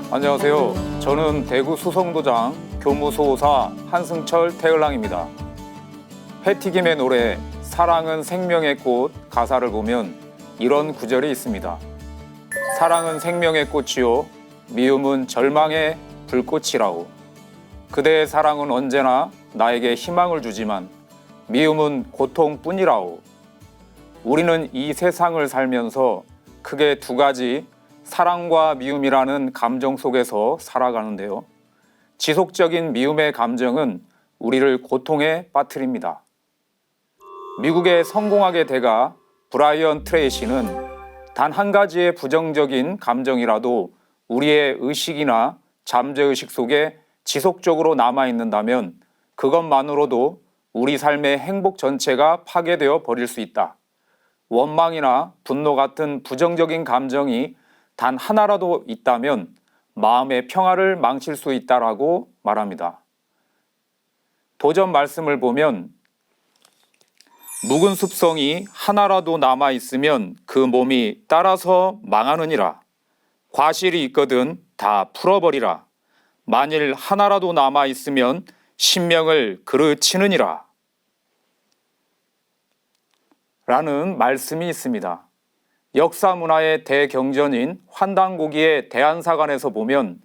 안녕하세요. 저는 대구 수성도장 교무소사 한승철 태을랑입니다. 패티김의 노래 사랑은 생명의 꽃 가사를 보면 이런 구절이 있습니다. 사랑은 생명의 꽃이요 미움은 절망의 불꽃이라오. 그대의 사랑은 언제나 나에게 희망을 주지만 미움은 고통뿐이라오. 우리는 이 세상을 살면서 크게 두 가지 사랑과 미움이라는 감정 속에서 살아가는데요. 지속적인 미움의 감정은 우리를 고통에 빠뜨립니다. 미국의 성공학의 대가 브라이언 트레이시는 단 한 가지의 부정적인 감정이라도 우리의 의식이나 잠재의식 속에 지속적으로 남아있는다면 그것만으로도 우리 삶의 행복 전체가 파괴되어 버릴 수 있다. 원망이나 분노 같은 부정적인 감정이 단 하나라도 있다면 마음의 평화를 망칠 수 있다라고 말합니다. 도전 말씀을 보면 묵은 습성이 하나라도 남아있으면 그 몸이 따라서 망하느니라. 과실이 있거든 다 풀어버리라. 만일 하나라도 남아있으면 신명을 그르치느니라. 라는 말씀이 있습니다. 역사 문화의 대경전인 환단고기의 대한사관에서 보면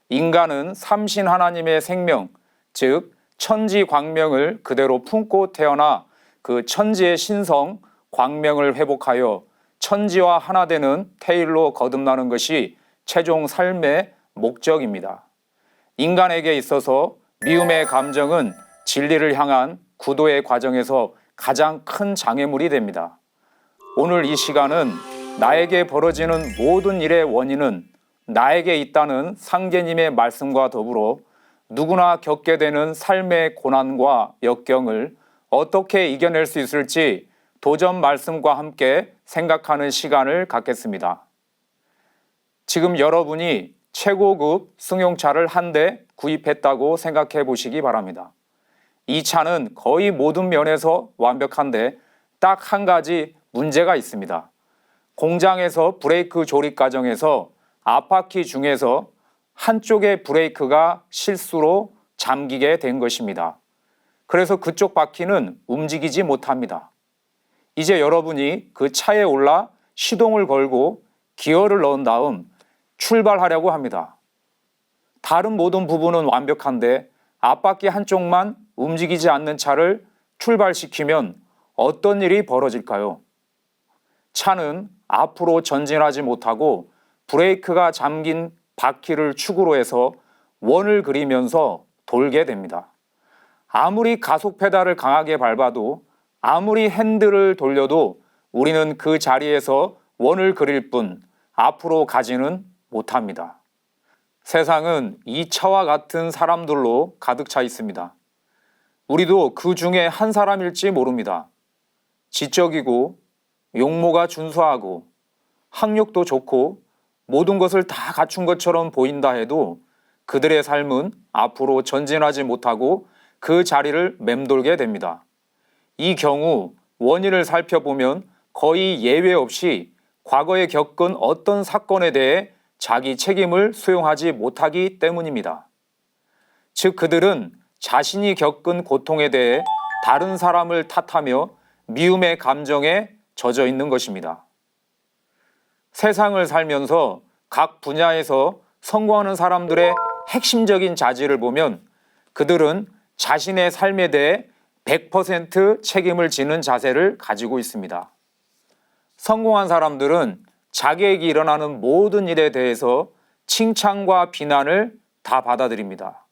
인간은 삼신 하나님의 생명, 즉 천지 광명을 그대로 품고 태어나 그 천지의 신성, 광명을 회복하여 천지와 하나 되는 태일로 거듭나는 것이 최종 삶의 목적입니다. 인간에게 있어서 미움의 감정은 진리를 향한 구도의 과정에서 가장 큰 장애물이 됩니다. 오늘 이 시간은 나에게 벌어지는 모든 일의 원인은 나에게 있다는 상제님의 말씀과 더불어 누구나 겪게 되는 삶의 고난과 역경을 어떻게 이겨낼 수 있을지 도전 말씀과 함께 생각하는 시간을 갖겠습니다. 지금 여러분이 최고급 승용차를 한 대 구입했다고 생각해 보시기 바랍니다. 이 차는 거의 모든 면에서 완벽한데 딱 한 가지 문제가 있습니다. 공장에서 브레이크 조립 과정에서 앞바퀴 중에서 한쪽의 브레이크가 실수로 잠기게 된 것입니다. 그래서 그쪽 바퀴는 움직이지 못합니다. 이제 여러분이 그 차에 올라 시동을 걸고 기어를 넣은 다음 출발하려고 합니다. 다른 모든 부분은 완벽한데 앞바퀴 한쪽만 움직이지 않는 차를 출발시키면 어떤 일이 벌어질까요? 차는 앞으로 전진하지 못하고 브레이크가 잠긴 바퀴를 축으로 해서 원을 그리면서 돌게 됩니다. 아무리 가속 페달을 강하게 밟아도 아무리 핸들을 돌려도 우리는 그 자리에서 원을 그릴 뿐 앞으로 가지는 못합니다. 세상은 이 차와 같은 사람들로 가득 차 있습니다. 우리도 그 중에 한 사람일지 모릅니다. 지적이고 용모가 준수하고 학력도 좋고 모든 것을 다 갖춘 것처럼 보인다 해도 그들의 삶은 앞으로 전진하지 못하고 그 자리를 맴돌게 됩니다. 이 경우 원인을 살펴보면 거의 예외 없이 과거에 겪은 어떤 사건에 대해 자기 책임을 수용하지 못하기 때문입니다. 즉 그들은 자신이 겪은 고통에 대해 다른 사람을 탓하며 미움의 감정에 젖어 있는 것입니다. 세상을 살면서 각 분야에서 성공하는 사람들의 핵심적인 자질을 보면 그들은 자신의 삶에 대해 100% 책임을 지는 자세를 가지고 있습니다. 성공한 사람들은 자기에게 일어나는 모든 일에 대해서 칭찬과 비난을 다 받아들입니다.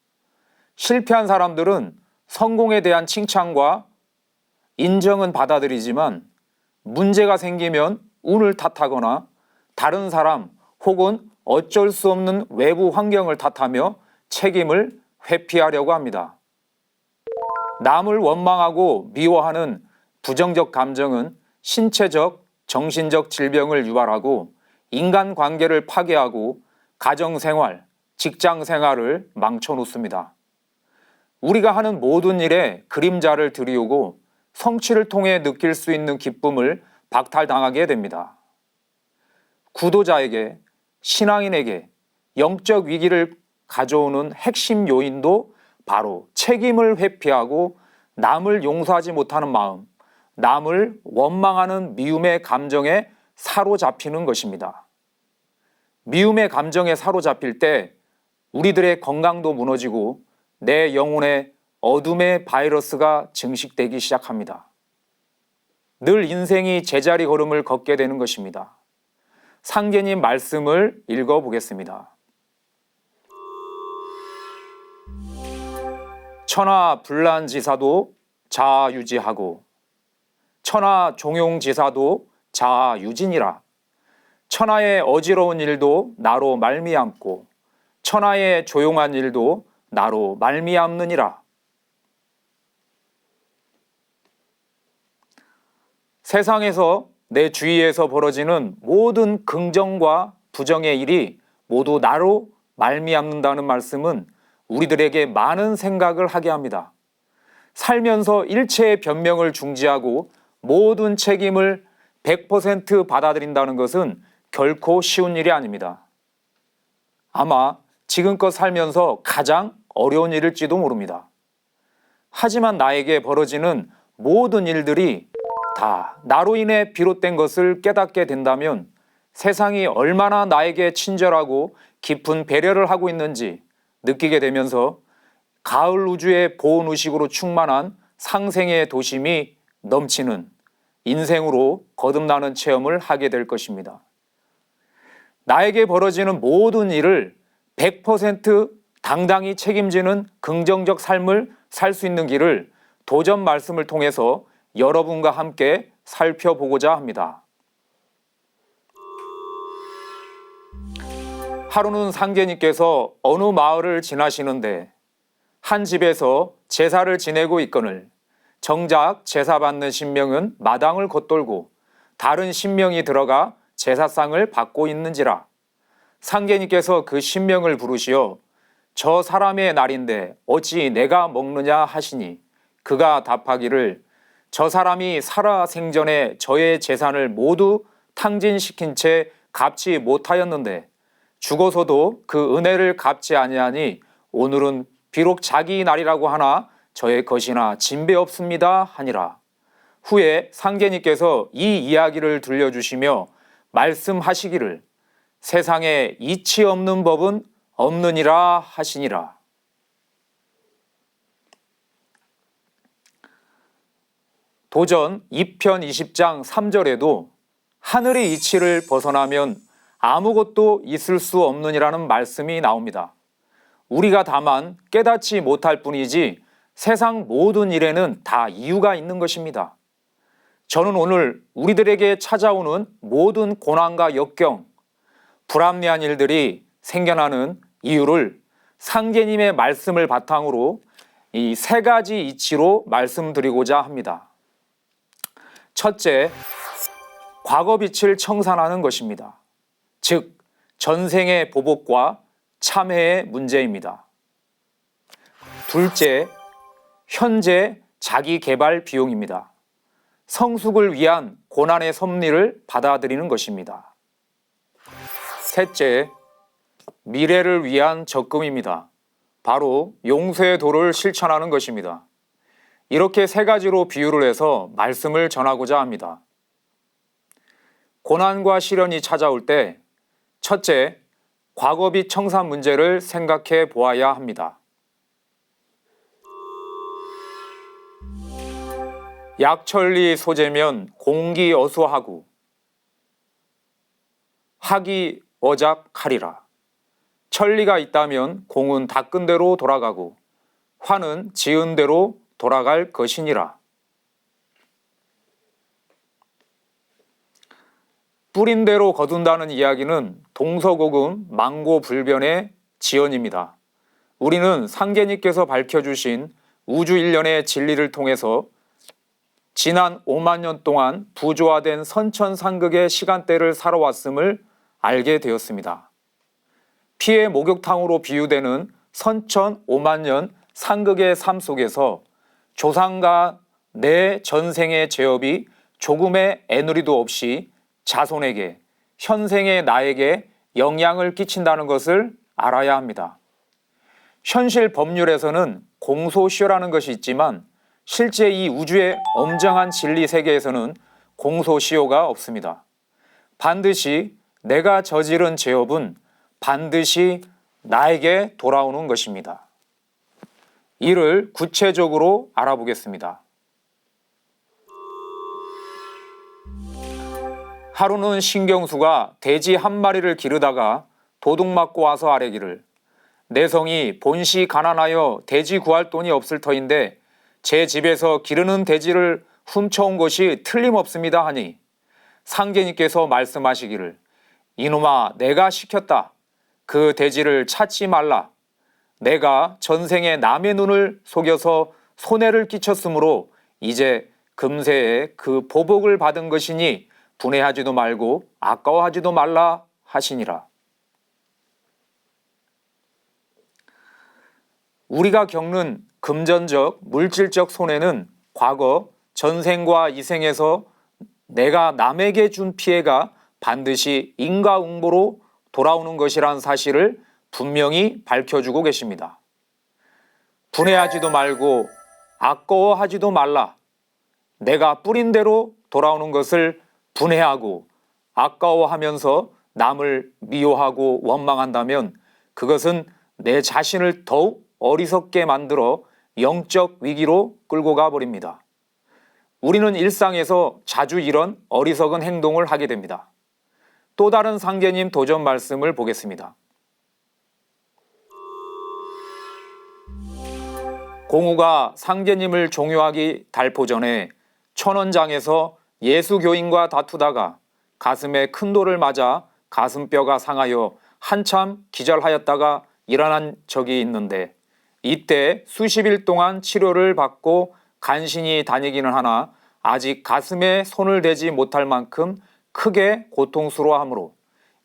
실패한 사람들은 성공에 대한 칭찬과 인정은 받아들이지만 문제가 생기면 운을 탓하거나 다른 사람 혹은 어쩔 수 없는 외부 환경을 탓하며 책임을 회피하려고 합니다. 남을 원망하고 미워하는 부정적 감정은 신체적, 정신적 질병을 유발하고 인간관계를 파괴하고 가정생활, 직장생활을 망쳐놓습니다. 우리가 하는 모든 일에 그림자를 들이우고 성취를 통해 느낄 수 있는 기쁨을 박탈당하게 됩니다. 구도자에게, 신앙인에게, 영적 위기를 가져오는 핵심 요인도 바로 책임을 회피하고 남을 용서하지 못하는 마음, 남을 원망하는 미움의 감정에 사로잡히는 것입니다. 미움의 감정에 사로잡힐 때 우리들의 건강도 무너지고 내 영혼에 어둠의 바이러스가 증식되기 시작합니다. 늘 인생이 제자리 걸음을 걷게 되는 것입니다. 상계님 말씀을 읽어보겠습니다. 천하 불난지사도 자아유지하고 천하 종용지사도 자아유진이라. 천하의 어지러운 일도 나로 말미암고 천하의 조용한 일도 나로 말미암느니라. 세상에서 내 주위에서 벌어지는 모든 긍정과 부정의 일이 모두 나로 말미암는다는 말씀은 우리들에게 많은 생각을 하게 합니다. 살면서 일체의 변명을 중지하고 모든 책임을 100% 받아들인다는 것은 결코 쉬운 일이 아닙니다. 아마 지금껏 살면서 가장 어려운 일일지도 모릅니다. 하지만 나에게 벌어지는 모든 일들이 다 나로 인해 비롯된 것을 깨닫게 된다면 세상이 얼마나 나에게 친절하고 깊은 배려를 하고 있는지 느끼게 되면서 가을 우주의 보온 의식으로 충만한 상생의 도심이 넘치는 인생으로 거듭나는 체험을 하게 될 것입니다. 나에게 벌어지는 모든 일을 100% 당당히 책임지는 긍정적 삶을 살 수 있는 길을 도전 말씀을 통해서 여러분과 함께 살펴보고자 합니다. 하루는 상계님께서 어느 마을을 지나시는데 한 집에서 제사를 지내고 있거늘 정작 제사 받는 신명은 마당을 겉돌고 다른 신명이 들어가 제사상을 받고 있는지라. 상계님께서 그 신명을 부르시어 저 사람의 날인데 어찌 내가 먹느냐 하시니 그가 답하기를 저 사람이 살아 생전에 저의 재산을 모두 탕진시킨 채 갚지 못하였는데 죽어서도 그 은혜를 갚지 아니하니 오늘은 비록 자기 날이라고 하나 저의 것이나 진배 없습니다 하니라. 후에 상계님께서 이 이야기를 들려주시며 말씀하시기를 세상에 이치 없는 법은 없느니라 하시니라. 도전 2편 20장 3절에도 하늘의 이치를 벗어나면 아무것도 있을 수 없느니라는 말씀이 나옵니다. 우리가 다만 깨닫지 못할 뿐이지 세상 모든 일에는 다 이유가 있는 것입니다. 저는 오늘 우리들에게 찾아오는 모든 고난과 역경, 불합리한 일들이 생겨나는 이유를 상계님의 말씀을 바탕으로 이 세 가지 이치로 말씀드리고자 합니다. 첫째, 과거 빛을 청산하는 것입니다. 즉, 전생의 보복과 참회의 문제입니다. 둘째, 현재 자기 개발 비용입니다. 성숙을 위한 고난의 섭리를 받아들이는 것입니다. 셋째, 미래를 위한 적금입니다. 바로 용서의 도를 실천하는 것입니다. 이렇게 세 가지로 비유를 해서 말씀을 전하고자 합니다. 고난과 시련이 찾아올 때 첫째, 과거빚 청산 문제를 생각해 보아야 합니다. 약천리 소재면 공기 어수하고 학이 어작하리라. 천리가 있다면 공은 닦은 대로 돌아가고 화는 지은 대로 돌아갈 것이니라. 뿌린 대로 거둔다는 이야기는 동서고금 망고불변의 지언입니다. 우리는 상계님께서 밝혀주신 우주 일련의 진리를 통해서 지난 5만 년 동안 부조화된 선천상극의 시간대를 살아왔음을 알게 되었습니다. 피의 목욕탕으로 비유되는 선천 5만 년 상극의 삶 속에서 조상과 내 전생의 죄업이 조금의 애누리도 없이 자손에게, 현생의 나에게 영향을 끼친다는 것을 알아야 합니다. 현실 법률에서는 공소시효라는 것이 있지만 실제 이 우주의 엄정한 진리 세계에서는 공소시효가 없습니다. 반드시 내가 저지른 죄업은 반드시 나에게 돌아오는 것입니다. 이를 구체적으로 알아보겠습니다. 하루는 신경수가 돼지 한 마리를 기르다가 도둑 맞고 와서 아뢰기를 내 성이 본시 가난하여 돼지 구할 돈이 없을 터인데 제 집에서 기르는 돼지를 훔쳐온 것이 틀림없습니다 하니 상제님께서 말씀하시기를 이놈아 내가 시켰다. 그 돼지를 찾지 말라. 내가 전생에 남의 눈을 속여서 손해를 끼쳤으므로 이제 금세에 그 보복을 받은 것이니 분해하지도 말고 아까워하지도 말라 하시니라. 우리가 겪는 금전적, 물질적 손해는 과거 전생과 이생에서 내가 남에게 준 피해가 반드시 인과응보로 돌아오는 것이란 사실을 분명히 밝혀주고 계십니다. 분해하지도 말고 아까워하지도 말라. 내가 뿌린 대로 돌아오는 것을 분해하고 아까워하면서 남을 미워하고 원망한다면 그것은 내 자신을 더욱 어리석게 만들어 영적 위기로 끌고 가버립니다. 우리는 일상에서 자주 이런 어리석은 행동을 하게 됩니다. 또 다른 상제님 도전 말씀을 보겠습니다. 공우가 상제님을 종요하기 달포 전에 천원장에서 예수교인과 다투다가 가슴에 큰 돌을 맞아 가슴뼈가 상하여 한참 기절하였다가 일어난 적이 있는데 이때 수십일 동안 치료를 받고 간신히 다니기는 하나 아직 가슴에 손을 대지 못할 만큼 크게 고통스러워하므로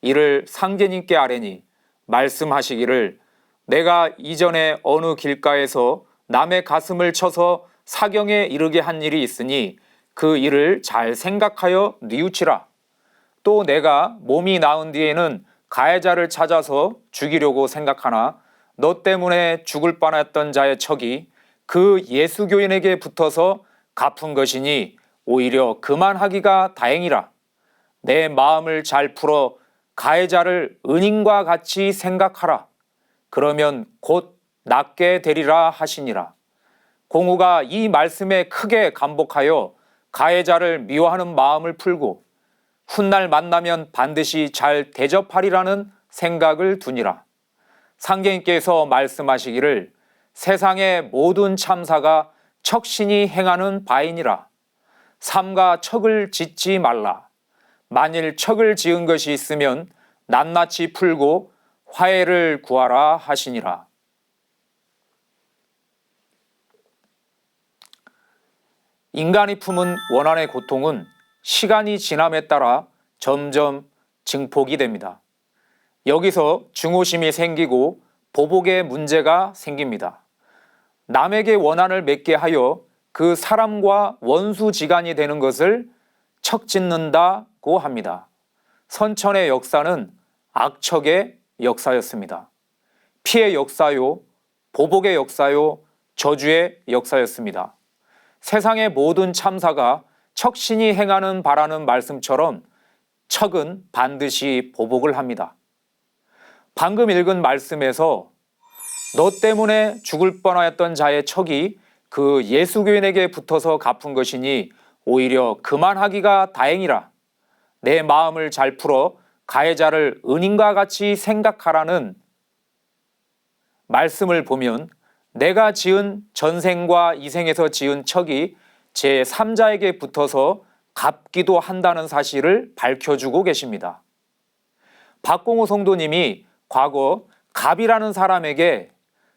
이를 상제님께 아뢰니 말씀하시기를 내가 이전에 어느 길가에서 남의 가슴을 쳐서 사경에 이르게 한 일이 있으니 그 일을 잘 생각하여 뉘우치라. 또 내가 몸이 나은 뒤에는 가해자를 찾아서 죽이려고 생각하나 너 때문에 죽을 뻔했던 자의 척이 그 예수교인에게 붙어서 갚은 것이니 오히려 그만하기가 다행이라. 내 마음을 잘 풀어 가해자를 은인과 같이 생각하라. 그러면 곧 낫게 되리라 하시니라. 공우가 이 말씀에 크게 감복하여 가해자를 미워하는 마음을 풀고 훗날 만나면 반드시 잘 대접하리라는 생각을 두니라. 상제님께서 말씀하시기를 세상의 모든 참사가 척신이 행하는 바이니라. 삼가 척을 짓지 말라. 만일 척을 지은 것이 있으면 낱낱이 풀고 화해를 구하라 하시니라. 인간이 품은 원한의 고통은 시간이 지남에 따라 점점 증폭이 됩니다. 여기서 증오심이 생기고 보복의 문제가 생깁니다. 남에게 원한을 맺게 하여 그 사람과 원수지간이 되는 것을 척짓는다고 합니다. 선천의 역사는 악척의 역사였습니다. 피의 역사요, 보복의 역사요, 저주의 역사였습니다. 세상의 모든 참사가 척신이 행하는 바라는 말씀처럼 척은 반드시 보복을 합니다. 방금 읽은 말씀에서 너 때문에 죽을 뻔하였던 자의 척이 그 예수교인에게 붙어서 갚은 것이니 오히려 그만하기가 다행이라. 내 마음을 잘 풀어 가해자를 은인과 같이 생각하라는 말씀을 보면 내가 지은 전생과 이생에서 지은 척이 제3자에게 붙어서 갚기도 한다는 사실을 밝혀주고 계십니다. 박공호 성도님이 과거 갑이라는 사람에게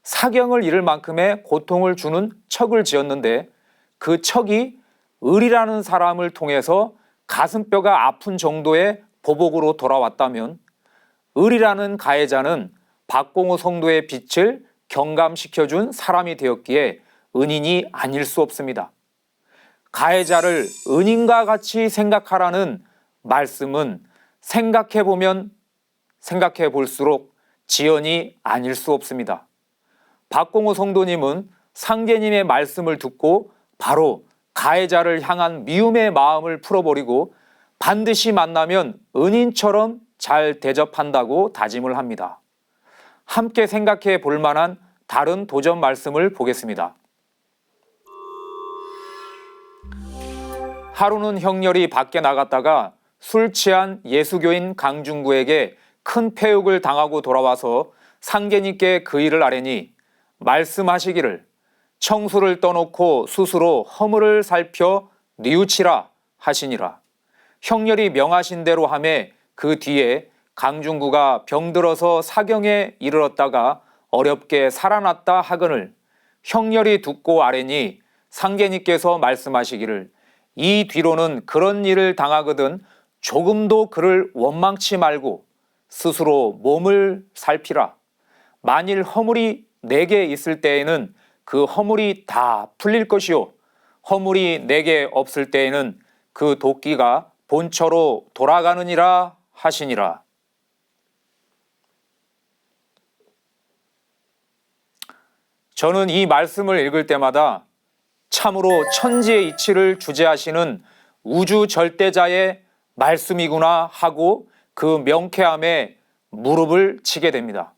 사경을 잃을 만큼의 고통을 주는 척을 지었는데 그 척이 을이라는 사람을 통해서 가슴뼈가 아픈 정도의 보복으로 돌아왔다면 을이라는 가해자는 박공호 성도의 빛을 경감시켜준 사람이 되었기에 은인이 아닐 수 없습니다. 가해자를 은인과 같이 생각하라는 말씀은 생각해 볼수록 지연이 아닐 수 없습니다. 박공호 성도님은 상제님의 말씀을 듣고 바로 가해자를 향한 미움의 마음을 풀어버리고 반드시 만나면 은인처럼 잘 대접한다고 다짐을 합니다. 함께 생각해 볼 만한 다른 도전 말씀을 보겠습니다. 하루는 형렬이 밖에 나갔다가 술 취한 예수교인 강중구에게 큰 폐욕을 당하고 돌아와서 상제님께 그 일을 아뢰니 말씀하시기를 청수를 떠놓고 스스로 허물을 살펴 뉘우치라 하시니라. 형렬이 명하신 대로 하매 그 뒤에 강중구가 병들어서 사경에 이르렀다가 어렵게 살아났다 하거늘 형렬이 듣고 아뢰니 상제님께서 말씀하시기를 이 뒤로는 그런 일을 당하거든 조금도 그를 원망치 말고 스스로 몸을 살피라. 만일 허물이 내게 있을 때에는 그 허물이 다 풀릴 것이요 허물이 내게 없을 때에는 그 도끼가 본처로 돌아가느니라 하시니라. 저는 이 말씀을 읽을 때마다 참으로 천지의 이치를 주재하시는 우주 절대자의 말씀이구나 하고 그 명쾌함에 무릎을 치게 됩니다.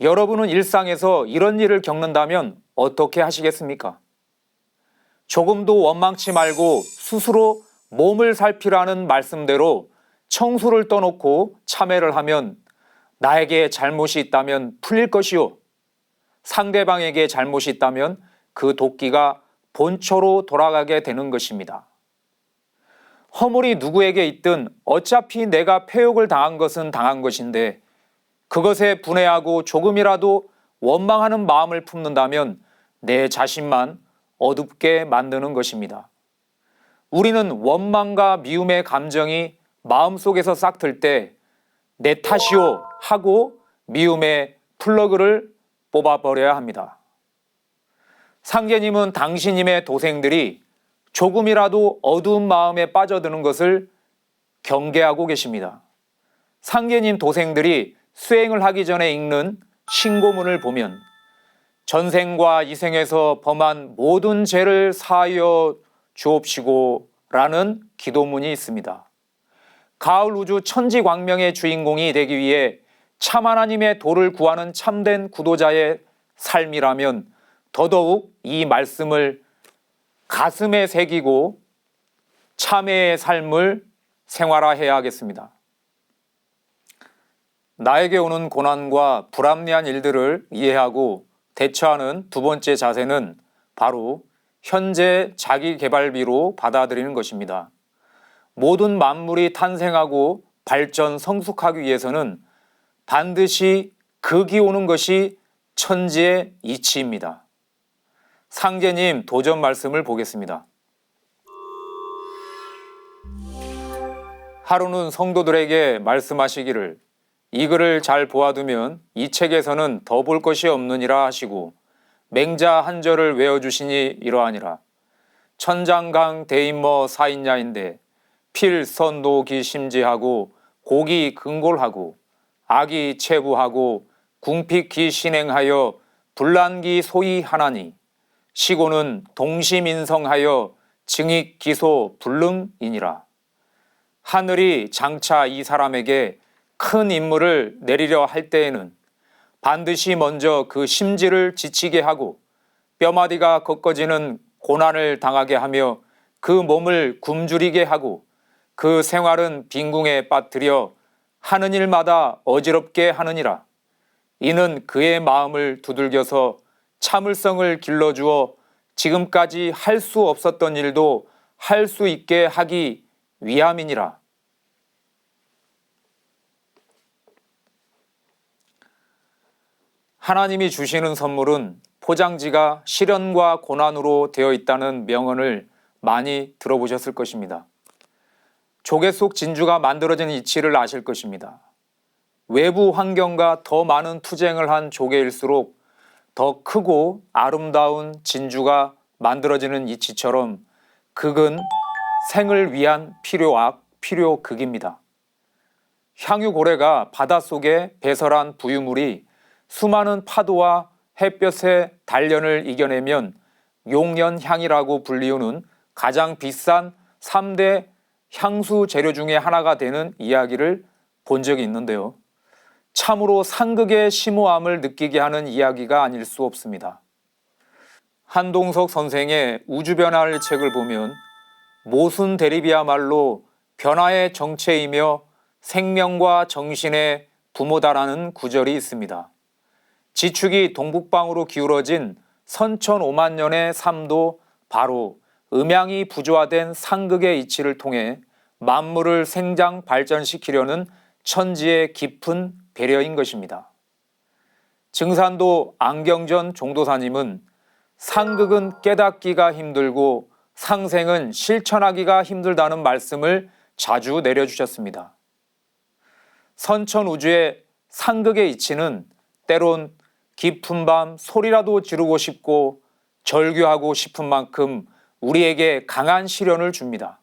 여러분은 일상에서 이런 일을 겪는다면 어떻게 하시겠습니까? 조금도 원망치 말고 스스로 몸을 살피라는 말씀대로 청수를 떠놓고 참회를 하면 나에게 잘못이 있다면 풀릴 것이요 상대방에게 잘못이 있다면 그 도끼가 본처로 돌아가게 되는 것입니다. 허물이 누구에게 있든 어차피 내가 폐욕을 당한 것은 당한 것인데 그것에 분해하고 조금이라도 원망하는 마음을 품는다면 내 자신만 어둡게 만드는 것입니다. 우리는 원망과 미움의 감정이 마음속에서 싹틀 때 내 탓이요 하고 미움의 플러그를 뽑아버려야 합니다. 상제님은 당신님의 도생들이 조금이라도 어두운 마음에 빠져드는 것을 경계하고 계십니다. 상제님 도생들이 수행을 하기 전에 읽는 신고문을 보면 전생과 이생에서 범한 모든 죄를 사하여 주옵시고 라는 기도문이 있습니다. 가을 우주 천지광명의 주인공이 되기 위해 참 하나님의 도를 구하는 참된 구도자의 삶이라면 더더욱 이 말씀을 가슴에 새기고 참회의 삶을 생활화해야 하겠습니다. 나에게 오는 고난과 불합리한 일들을 이해하고 대처하는 두 번째 자세는 바로 현재 자기개발비로 받아들이는 것입니다. 모든 만물이 탄생하고 발전, 성숙하기 위해서는 반드시 극이 오는 것이 천지의 이치입니다. 상제님 도전 말씀을 보겠습니다. 하루는 성도들에게 말씀하시기를 이 글을 잘 보아두면 이 책에서는 더 볼 것이 없느니라 하시고 맹자 한 절을 외워주시니 이러하니라. 천장강 대인머 사인야인데 필선노기 심지하고 고기 근골하고 악이 체부하고 궁핍기 신행하여 분란기 소위 하나니 시고는 동시민성하여 증익 기소 불능이니라. 하늘이 장차 이 사람에게 큰 임무를 내리려 할 때에는 반드시 먼저 그 심지를 지치게 하고 뼈마디가 꺾어지는 고난을 당하게 하며 그 몸을 굶주리게 하고 그 생활은 빈궁에 빠뜨려 하는 일마다 어지럽게 하느니라. 이는 그의 마음을 두들겨서 참을성을 길러주어 지금까지 할 수 없었던 일도 할 수 있게 하기 위함이니라. 하나님이 주시는 선물은 포장지가 시련과 고난으로 되어 있다는 명언을 많이 들어보셨을 것입니다. 조개 속 진주가 만들어진 이치를 아실 것입니다. 외부 환경과 더 많은 투쟁을 한 조개일수록 더 크고 아름다운 진주가 만들어지는 이치처럼 극은 생을 위한 필요악, 필요극입니다. 향유고래가 바닷속에 배설한 부유물이 수많은 파도와 햇볕의 단련을 이겨내면 용연향이라고 불리우는 가장 비싼 3대 향수 재료 중에 하나가 되는 이야기를 본 적이 있는데요. 참으로 상극의 심오함을 느끼게 하는 이야기가 아닐 수 없습니다. 한동석 선생의 우주변화를 책을 보면 모순 대립이야말로 변화의 정체이며 생명과 정신의 부모다라는 구절이 있습니다. 지축이 동북방으로 기울어진 선천 5만 년의 삶도 바로 음양이 부조화된 상극의 이치를 통해 만물을 생장 발전시키려는 천지의 깊은 배려인 것입니다. 증산도 안경전 종도사님은 상극은 깨닫기가 힘들고 상생은 실천하기가 힘들다는 말씀을 자주 내려주셨습니다. 선천우주의 상극의 이치는 때론 깊은 밤 소리라도 지르고 싶고 절규하고 싶은 만큼 우리에게 강한 시련을 줍니다.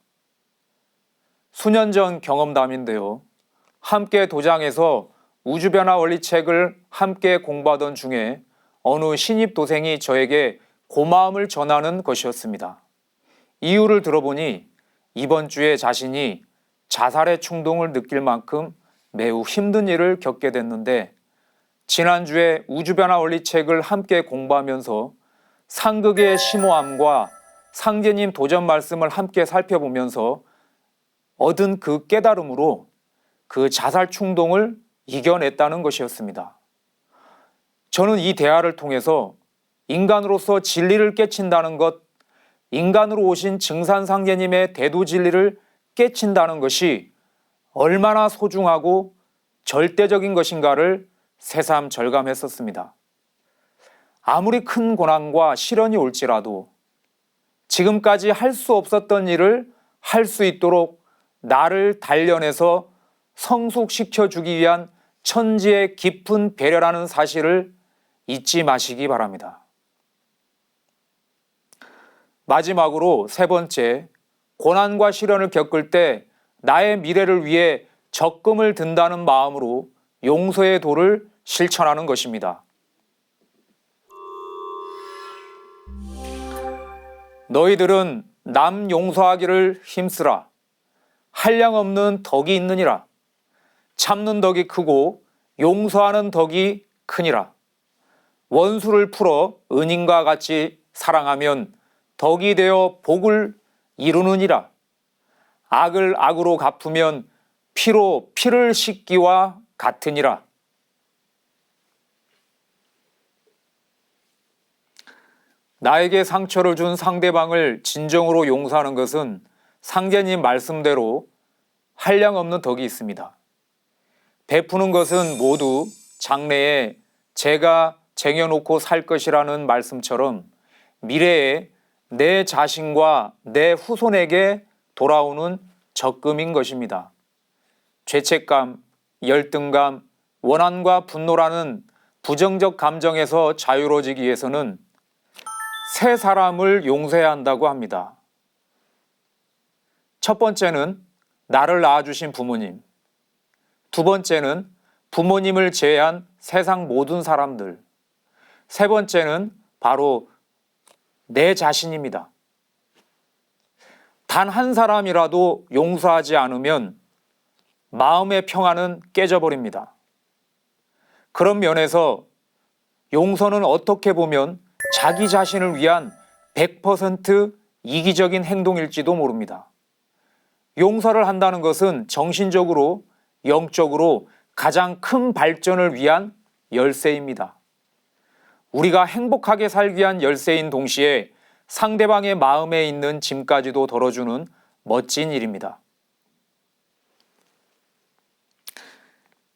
수년 전 경험담인데요. 함께 도장에서 우주변화 원리책을 함께 공부하던 중에 어느 신입 도생이 저에게 고마움을 전하는 것이었습니다. 이유를 들어보니 이번 주에 자신이 자살의 충동을 느낄 만큼 매우 힘든 일을 겪게 됐는데 지난주에 우주변화 원리책을 함께 공부하면서 상극의 심오함과 상제님 도전 말씀을 함께 살펴보면서 얻은 그 깨달음으로 그 자살 충동을 이겨냈다는 것이었습니다. 저는 이 대화를 통해서 인간으로서 진리를 깨친다는 것, 인간으로 오신 증산상제님의 대도진리를 깨친다는 것이 얼마나 소중하고 절대적인 것인가를 새삼 절감했었습니다. 아무리 큰 고난과 시련이 올지라도 지금까지 할 수 없었던 일을 할 수 있도록 나를 단련해서 성숙시켜주기 위한 천지의 깊은 배려라는 사실을 잊지 마시기 바랍니다. 마지막으로 세 번째, 고난과 시련을 겪을 때 나의 미래를 위해 적금을 든다는 마음으로 용서의 도를 실천하는 것입니다. 너희들은 남 용서하기를 힘쓰라. 한량없는 덕이 있느니라. 참는 덕이 크고 용서하는 덕이 크니라. 원수를 풀어 은인과 같이 사랑하면 덕이 되어 복을 이루느니라. 악을 악으로 갚으면 피로 피를 씻기와 같으니라. 나에게 상처를 준 상대방을 진정으로 용서하는 것은 상제님 말씀대로 한량없는 덕이 있습니다. 베푸는 것은 모두 장래에 제가 쟁여놓고 살 것이라는 말씀처럼 미래에 내 자신과 내 후손에게 돌아오는 적금인 것입니다. 죄책감, 열등감, 원한과 분노라는 부정적 감정에서 자유로워지기 위해서는 세 사람을 용서해야 한다고 합니다. 첫 번째는 나를 낳아주신 부모님, 두 번째는 부모님을 제외한 세상 모든 사람들, 세 번째는 바로 내 자신입니다. 단 한 사람이라도 용서하지 않으면 마음의 평안은 깨져버립니다. 그런 면에서 용서는 어떻게 보면 자기 자신을 위한 100% 이기적인 행동일지도 모릅니다. 용서를 한다는 것은 정신적으로, 영적으로 가장 큰 발전을 위한 열쇠입니다. 우리가 행복하게 살기 위한 열쇠인 동시에 상대방의 마음에 있는 짐까지도 덜어주는 멋진 일입니다.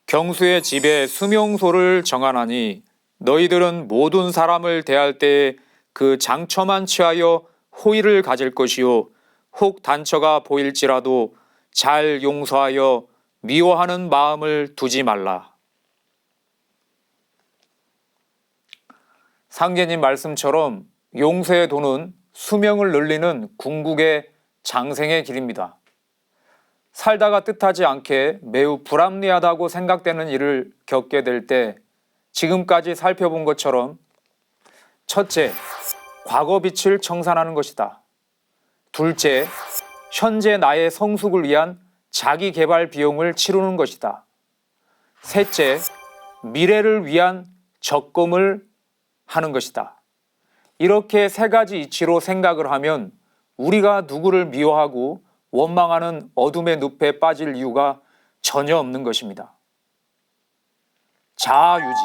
경수의 집에 수명소를 정하나니 너희들은 모든 사람을 대할 때에 그 장처만 취하여 호의를 가질 것이요 혹 단처가 보일지라도 잘 용서하여 미워하는 마음을 두지 말라. 상제님 말씀처럼 용서의 도는 수명을 늘리는 궁극의 장생의 길입니다. 살다가 뜻하지 않게 매우 불합리하다고 생각되는 일을 겪게 될 때 지금까지 살펴본 것처럼 첫째, 과거 빛을 청산하는 것이다. 둘째, 현재 나의 성숙을 위한 자기 개발 비용을 치르는 것이다. 셋째, 미래를 위한 적금을 하는 것이다. 이렇게 세 가지 이치로 생각을 하면 우리가 누구를 미워하고 원망하는 어둠의 늪에 빠질 이유가 전혀 없는 것입니다. 자아유지.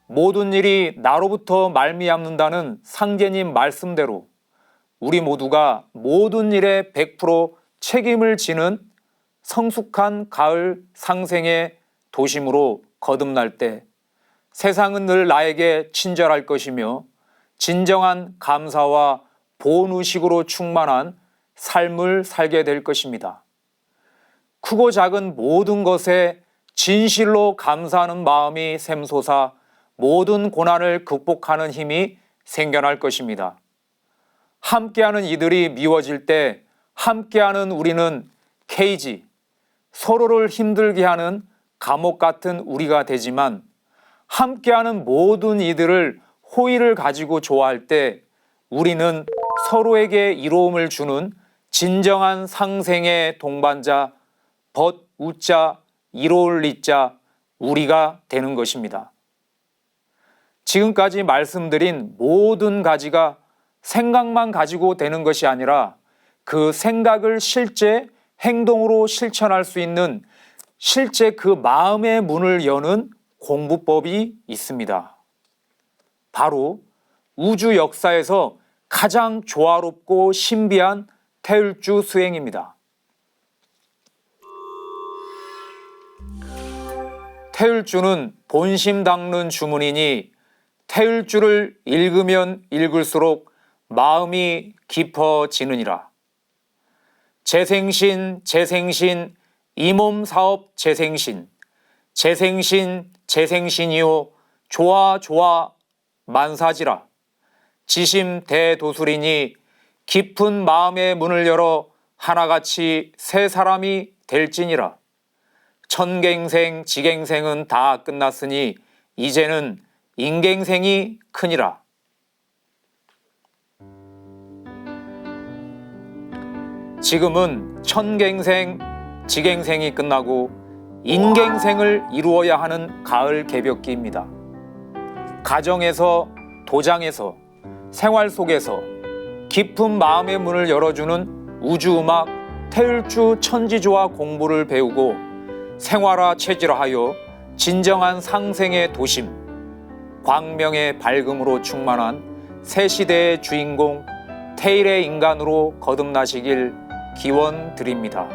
모든 일이 나로부터 말미암는다는 상제님 말씀대로 우리 모두가 모든 일에 100% 책임을 지는 성숙한 가을 상생의 도심으로 거듭날 때 세상은 늘 나에게 친절할 것이며 진정한 감사와 보온의식으로 충만한 삶을 살게 될 것입니다. 크고 작은 모든 것에 진실로 감사하는 마음이 샘솟아 모든 고난을 극복하는 힘이 생겨날 것입니다. 함께하는 이들이 미워질 때 함께하는 우리는 케이지, 서로를 힘들게 하는 감옥 같은 우리가 되지만 함께하는 모든 이들을 호의를 가지고 좋아할 때 우리는 서로에게 이로움을 주는 진정한 상생의 동반자, 벗우자, 이로울 리자, 우리가 되는 것입니다. 지금까지 말씀드린 모든 가지가 생각만 가지고 되는 것이 아니라 그 생각을 실제 행동으로 실천할 수 있는 실제 그 마음의 문을 여는 공부법이 있습니다. 바로 우주 역사에서 가장 조화롭고 신비한 태율주 수행입니다. 태율주는 본심 닦는 주문이니 태율주를 읽으면 읽을수록 마음이 깊어지느니라. 재생신, 재생신, 이 몸 사업 재생신, 재생신, 재생신이요, 좋아, 좋아, 만사지라. 지심 대도술이니 깊은 마음의 문을 열어 하나같이 새 사람이 될지니라. 천갱생, 지갱생은 다 끝났으니 이제는 인갱생이 크니라. 지금은 천갱생, 지갱생이 끝나고 인갱생을 이루어야 하는 가을 개벽기입니다. 가정에서, 도장에서, 생활 속에서 깊은 마음의 문을 열어주는 우주음악 태율주 천지조화 공부를 배우고 생활화 체질화하여 진정한 상생의 도심, 광명의 밝음으로 충만한 새 시대의 주인공 태일의 인간으로 거듭나시길 기원드립니다.